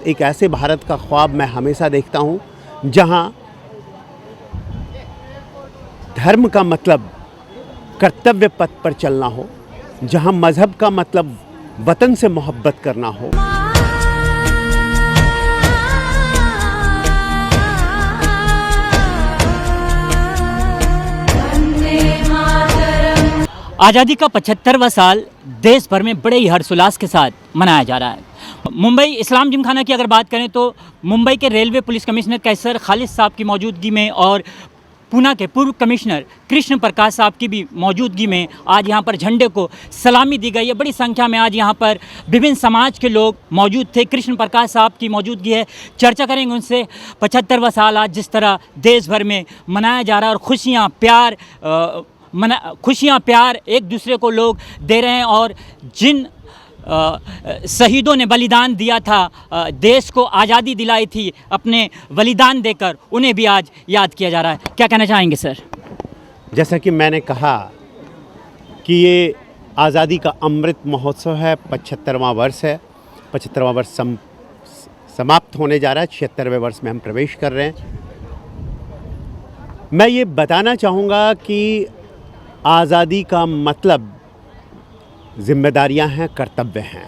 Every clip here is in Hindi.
एक ऐसे भारत का ख्वाब मैं हमेशा देखता हूँ जहाँ धर्म का मतलब कर्तव्य पथ पर चलना हो, जहाँ मज़हब का मतलब वतन से मोहब्बत करना हो। आज़ादी का 75वां साल देश भर में बड़े ही हर्षोल्लास के साथ मनाया जा रहा है। मुंबई इस्लाम जिमखाना की अगर बात करें तो मुंबई के रेलवे पुलिस कमिश्नर कैसर खालिद साहब की मौजूदगी में और पूना के पूर्व कमिश्नर कृष्ण प्रकाश साहब की भी मौजूदगी में आज यहाँ पर झंडे को सलामी दी गई है। बड़ी संख्या में आज यहाँ पर विभिन्न समाज के लोग मौजूद थे। कृष्ण प्रकाश साहब की मौजूदगी है, चर्चा करेंगे उनसे। 75वां साल आज जिस तरह देश भर में मनाया जा रहा है और खुशियाँ प्यार एक दूसरे को लोग दे रहे हैं और जिन शहीदों ने बलिदान दिया था, देश को आज़ादी दिलाई थी अपने बलिदान देकर, उन्हें भी आज याद किया जा रहा है। क्या कहना चाहेंगे सर? जैसा कि मैंने कहा कि ये आज़ादी का अमृत महोत्सव है, 75वां वर्ष है। 75वां वर्ष समाप्त होने जा रहा है, 76वें वर्ष में हम प्रवेश कर रहे हैं। मैं ये बताना चाहूँगा कि आज़ादी का मतलब जिम्मेदारियां हैं, कर्तव्य हैं।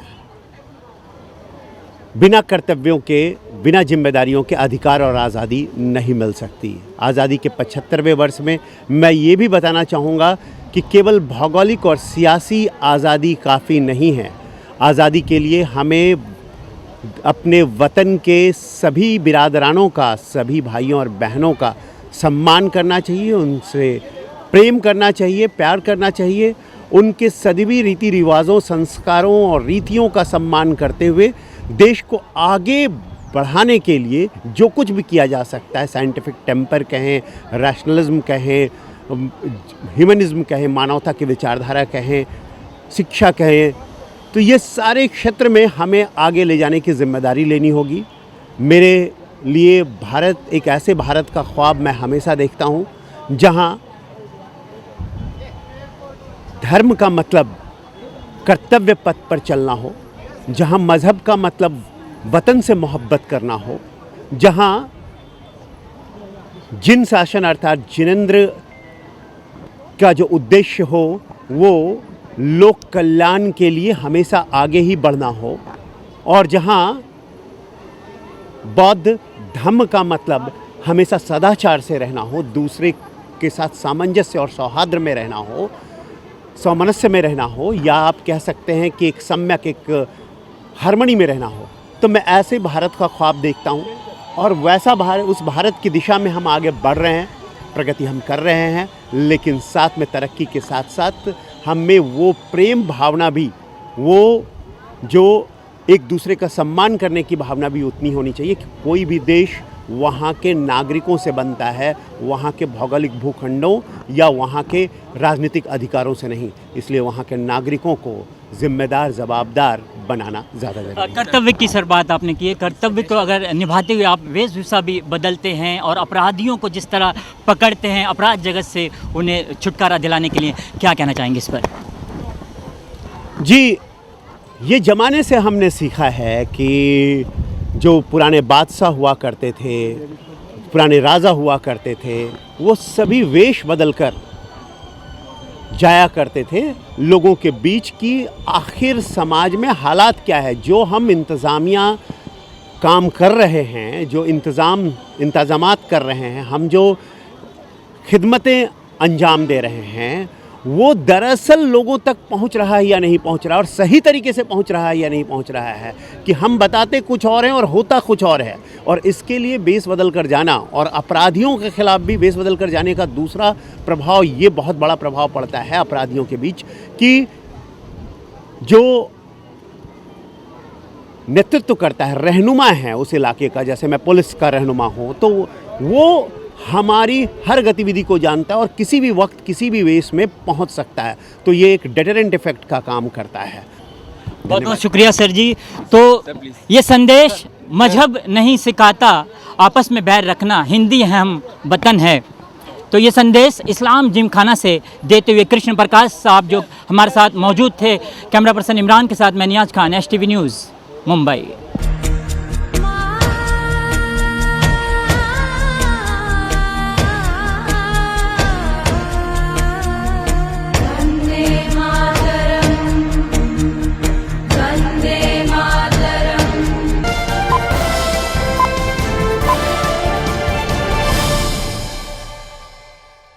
बिना कर्तव्यों के, बिना जिम्मेदारियों के अधिकार और आज़ादी नहीं मिल सकती। आज़ादी के 75वें वर्ष में मैं ये भी बताना चाहूँगा कि केवल भौगोलिक और सियासी आज़ादी काफ़ी नहीं है। आज़ादी के लिए हमें अपने वतन के सभी बिरादरानों का, सभी भाइयों और बहनों का सम्मान करना चाहिए, उनसे प्रेम करना चाहिए, प्यार करना चाहिए। उनके सभी रीति रिवाजों, संस्कारों और रीतियों का सम्मान करते हुए देश को आगे बढ़ाने के लिए जो कुछ भी किया जा सकता है, साइंटिफिक टेम्पर कहें, रैशनलिज्म कहें, ह्यूमनिज्म कहें, मानवता की विचारधारा कहें, शिक्षा कहें, तो ये सारे क्षेत्र में हमें आगे ले जाने की जिम्मेदारी लेनी होगी। मेरे लिए भारत एक ऐसे भारत का ख्वाब मैं हमेशा देखता हूँ जहाँ धर्म का मतलब कर्तव्य पथ पर चलना हो, जहाँ मज़हब का मतलब वतन से मोहब्बत करना हो, जहाँ जिन शासन अर्थात जिनेंद्र का जो उद्देश्य हो वो लोक कल्याण के लिए हमेशा आगे ही बढ़ना हो, और जहाँ बौद्ध धम्म का मतलब हमेशा सदाचार से रहना हो, दूसरे के साथ सामंजस्य और सौहार्द में रहना हो, सौमनस्य में रहना हो, या आप कह सकते हैं कि एक सम्यक, एक हार्मनी में रहना हो। तो मैं ऐसे भारत का ख्वाब देखता हूँ और वैसा भारत, उस भारत की दिशा में हम आगे बढ़ रहे हैं, प्रगति हम कर रहे हैं, लेकिन साथ में तरक्की के साथ साथ हम में वो प्रेम भावना भी, वो जो एक दूसरे का सम्मान करने की भावना भी उतनी होनी चाहिए कि कोई भी देश वहाँ के नागरिकों से बनता है, वहाँ के भौगोलिक भूखंडों या वहाँ के राजनीतिक अधिकारों से नहीं। इसलिए वहाँ के नागरिकों को जिम्मेदार, जवाबदार बनाना ज़्यादा जरूरी है। कर्तव्य की सर बात आपने की है। कर्तव्य को अगर निभाते हुए आप वेशभूषा भी बदलते हैं और अपराधियों को जिस तरह पकड़ते हैं, अपराध जगत से उन्हें छुटकारा दिलाने के लिए, क्या कहना चाहेंगे इस पर? जी, ये ज़माने से हमने सीखा है कि जो पुराने बादशाह हुआ करते थे, पुराने राजा हुआ करते थे, वो सभी वेश बदलकर जाया करते थे लोगों के बीच की आखिर समाज में हालात क्या है। जो हम इंतज़ामिया काम कर रहे हैं, जो इंतज़ामात कर रहे हैं, हम जो खिदमतें अंजाम दे रहे हैं, वो दरअसल लोगों तक पहुंच रहा है या नहीं पहुंच रहा, और सही तरीके से पहुंच रहा है या नहीं पहुंच रहा है, कि हम बताते कुछ और हैं और होता कुछ और है। और इसके लिए बेस बदल कर जाना और अपराधियों के खिलाफ भी बेस बदल कर जाने का दूसरा प्रभाव, ये बहुत बड़ा प्रभाव पड़ता है अपराधियों के बीच, कि जो नेतृत्व करता है, रहनुमा है उस इलाके का, जैसे मैं पुलिस का रहनुमा हूँ, तो वो हमारी हर गतिविधि को जानता है और किसी भी वक्त किसी भी वेश में पहुंच सकता है। तो ये एक डेटरेंट इफेक्ट का काम करता है। बहुत बहुत शुक्रिया सर जी। तो ये संदेश मजहब नहीं सिखाता आपस में बैर रखना, हिंदी है हम वतन है, तो ये संदेश इस्लाम जिमखाना से देते हुए कृष्ण प्रकाश साहब जो हमारे साथ मौजूद थे। कैमरा पर्सन इमरान के साथ मैं नियाज खान, STV न्यूज़ मुंबई।